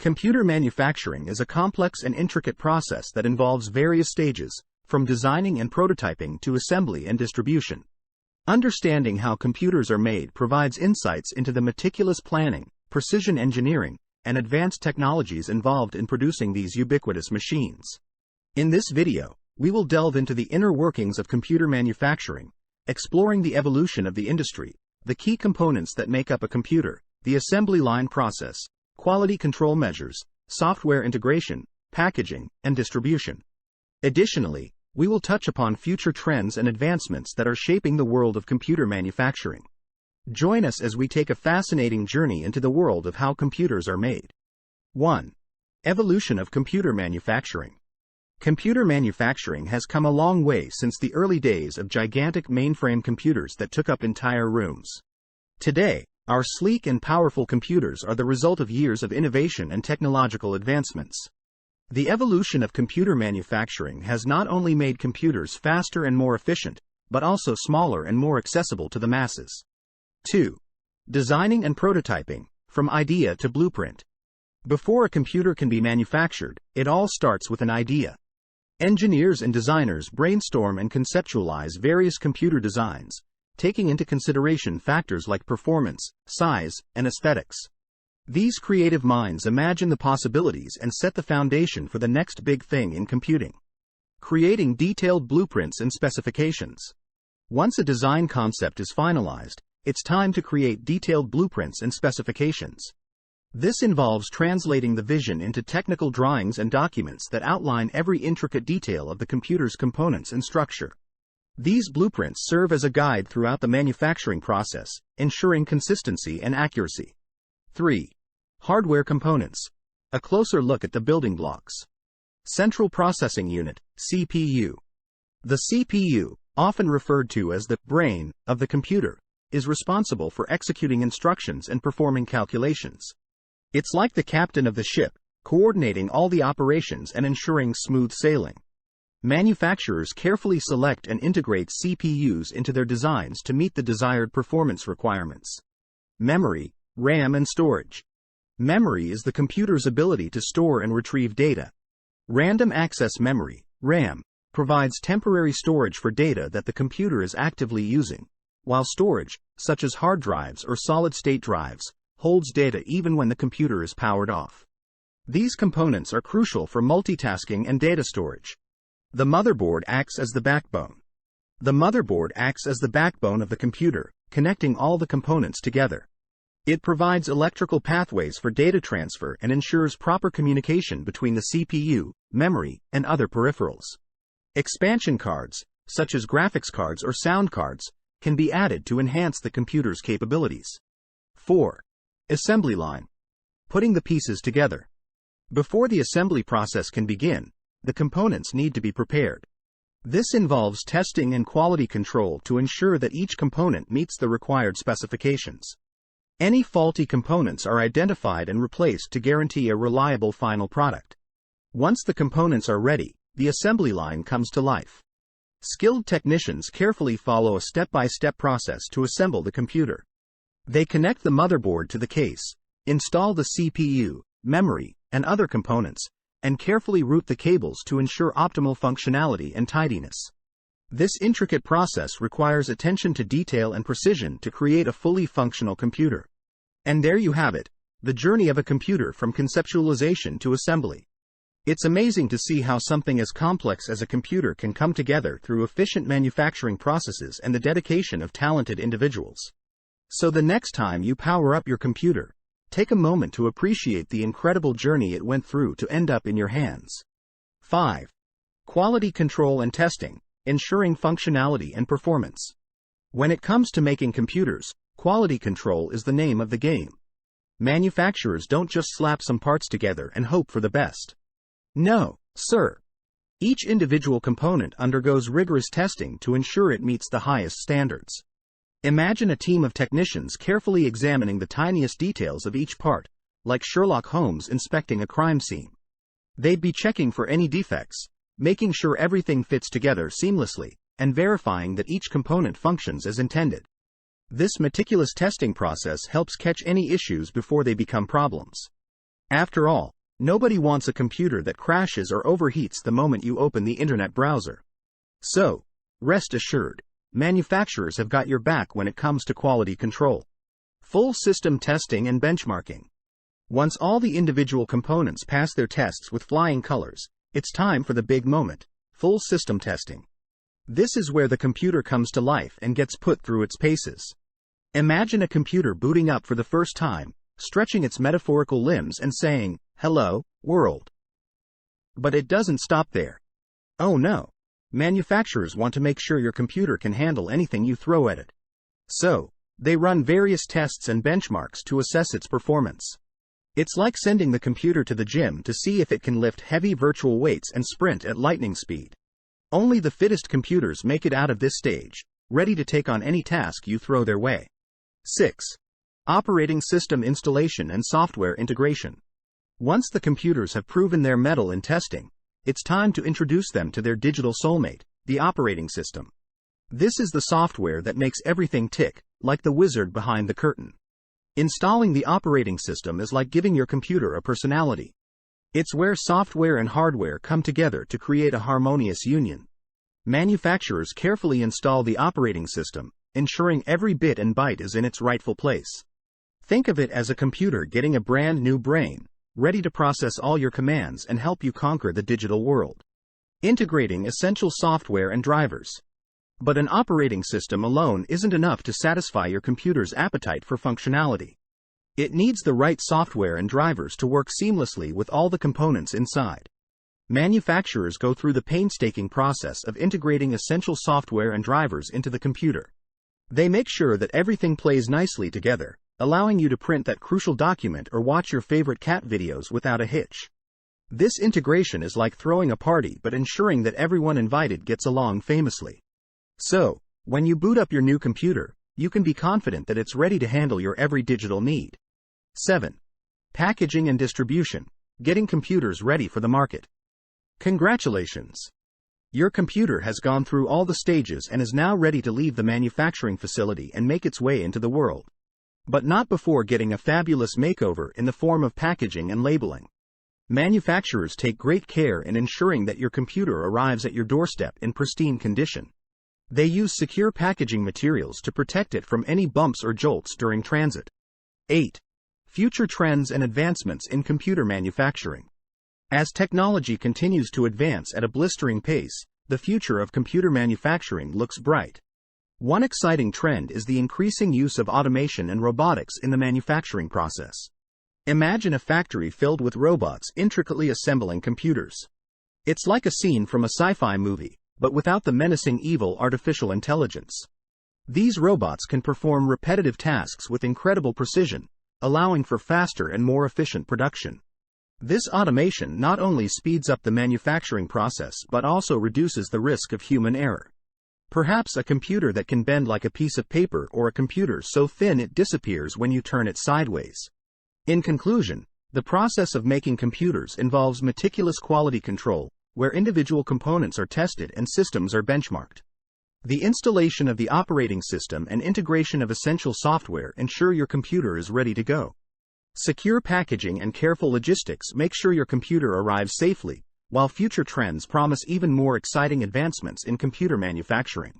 Computer manufacturing is a complex and intricate process that involves various stages, from designing and prototyping to assembly and distribution. Understanding how computers are made provides insights into the meticulous planning, precision engineering, and advanced technologies involved in producing these ubiquitous machines. In this video, we will delve into the inner workings of computer manufacturing, exploring the evolution of the industry, the key components that make up a computer, the assembly line process, quality control measures, software integration, packaging, and distribution. Additionally, we will touch upon future trends and advancements that are shaping the world of computer manufacturing. Join us as we take a fascinating journey into the world of how computers are made. 1. Evolution of computer manufacturing. Computer manufacturing has come a long way since the early days of gigantic mainframe computers that took up entire rooms. Today, our sleek and powerful computers are the result of years of innovation and technological advancements. The evolution of computer manufacturing has not only made computers faster and more efficient, but also smaller and more accessible to the masses. 2. Designing and prototyping, from idea to blueprint. Before a computer can be manufactured, it all starts with an idea. Engineers and designers brainstorm and conceptualize various computer designs, taking into consideration factors like performance, size, and aesthetics. These creative minds imagine the possibilities and set the foundation for the next big thing in computing. Creating detailed blueprints and specifications. Once a design concept is finalized, it's time to create detailed blueprints and specifications. This involves translating the vision into technical drawings and documents that outline every intricate detail of the computer's components and structure. These blueprints serve as a guide throughout the manufacturing process, ensuring consistency and accuracy. 3. Hardware components. A closer look at the building blocks. Central Processing Unit, CPU. The CPU, often referred to as the brain of the computer, is responsible for executing instructions and performing calculations. It's like the captain of the ship, coordinating all the operations and ensuring smooth sailing. Manufacturers carefully select and integrate CPUs into their designs to meet the desired performance requirements. Memory, RAM and storage. Memory is the computer's ability to store and retrieve data. Random access memory, RAM, provides temporary storage for data that the computer is actively using, while storage, such as hard drives or solid-state drives, holds data even when the computer is powered off. These components are crucial for multitasking and data storage. The motherboard acts as the backbone. The motherboard acts as the backbone of the computer, connecting all the components together. It provides electrical pathways for data transfer and ensures proper communication between the CPU, memory, and other peripherals. Expansion cards, such as graphics cards or sound cards, can be added to enhance the computer's capabilities. 4. Assembly line. Putting the pieces together. Before the assembly process can begin, the components need to be prepared. This involves testing and quality control to ensure that each component meets the required specifications. Any faulty components are identified and replaced to guarantee a reliable final product. Once the components are ready, the assembly line comes to life. Skilled technicians carefully follow a step-by-step process to assemble the computer. They connect the motherboard to the case, install the CPU, memory, and other components, and carefully route the cables to ensure optimal functionality and tidiness. This intricate process requires attention to detail and precision to create a fully functional computer. And there you have it, the journey of a computer from conceptualization to assembly. It's amazing to see how something as complex as a computer can come together through efficient manufacturing processes and the dedication of talented individuals. So the next time you power up your computer, take a moment to appreciate the incredible journey it went through to end up in your hands. 5. Quality control and testing, ensuring functionality and performance. When it comes to making computers, quality control is the name of the game. Manufacturers don't just slap some parts together and hope for the best. No, sir. Each individual component undergoes rigorous testing to ensure it meets the highest standards. Imagine a team of technicians carefully examining the tiniest details of each part, like Sherlock Holmes inspecting a crime scene. They'd be checking for any defects, making sure everything fits together seamlessly, and verifying that each component functions as intended. This meticulous testing process helps catch any issues before they become problems. After all, Nobody wants a computer that crashes or overheats the moment you open the internet browser. So, rest assured, manufacturers have got your back when it comes to quality control. Full system testing and benchmarking. Once all the individual components pass their tests with flying colors, it's time for the big moment, full system testing. This is where the computer comes to life and gets put through its paces. Imagine a computer booting up for the first time, stretching its metaphorical limbs and saying, "Hello, world." But it doesn't stop there. Oh no. Manufacturers want to make sure your computer can handle anything you throw at it. So, they run various tests and benchmarks to assess its performance. It's like sending the computer to the gym to see if it can lift heavy virtual weights and sprint at lightning speed. Only the fittest computers make it out of this stage, ready to take on any task you throw their way. 6. Operating system installation and software integration. Once the computers have proven their mettle in testing, it's time to introduce them to their digital soulmate, the operating system. This is the software that makes everything tick, like the wizard behind the curtain. Installing the operating system is like giving your computer a personality. It's where software and hardware come together to create a harmonious union. Manufacturers carefully install the operating system, ensuring every bit and byte is in its rightful place. Think of it as a computer getting a brand new brain, ready to process all your commands and help you conquer the digital world. Integrating essential software and drivers. But an operating system alone isn't enough to satisfy your computer's appetite for functionality. It needs the right software and drivers to work seamlessly with all the components inside. Manufacturers go through the painstaking process of integrating essential software and drivers into the computer. They make sure that everything plays nicely together, allowing you to print that crucial document or watch your favorite cat videos without a hitch. This integration is like throwing a party but ensuring that everyone invited gets along famously. So, when you boot up your new computer, you can be confident that it's ready to handle your every digital need. 7. Packaging and distribution, getting computers ready for the market. Congratulations! Your computer has gone through all the stages and is now ready to leave the manufacturing facility and make its way into the world. But not before getting a fabulous makeover in the form of packaging and labeling. Manufacturers take great care in ensuring that your computer arrives at your doorstep in pristine condition. They use secure packaging materials to protect it from any bumps or jolts during transit. 8. Future trends and advancements in computer manufacturing. As technology continues to advance at a blistering pace, the future of computer manufacturing looks bright. One exciting trend is the increasing use of automation and robotics in the manufacturing process. Imagine a factory filled with robots intricately assembling computers. It's like a scene from a sci-fi movie, but without the menacing evil artificial intelligence. These robots can perform repetitive tasks with incredible precision, allowing for faster and more efficient production. This automation not only speeds up the manufacturing process but also reduces the risk of human error. Perhaps a computer that can bend like a piece of paper or a computer so thin it disappears when you turn it sideways. In conclusion, the process of making computers involves meticulous quality control, where individual components are tested and systems are benchmarked. The installation of the operating system and integration of essential software ensure your computer is ready to go. Secure packaging and careful logistics make sure your computer arrives safely, while future trends promise even more exciting advancements in computer manufacturing.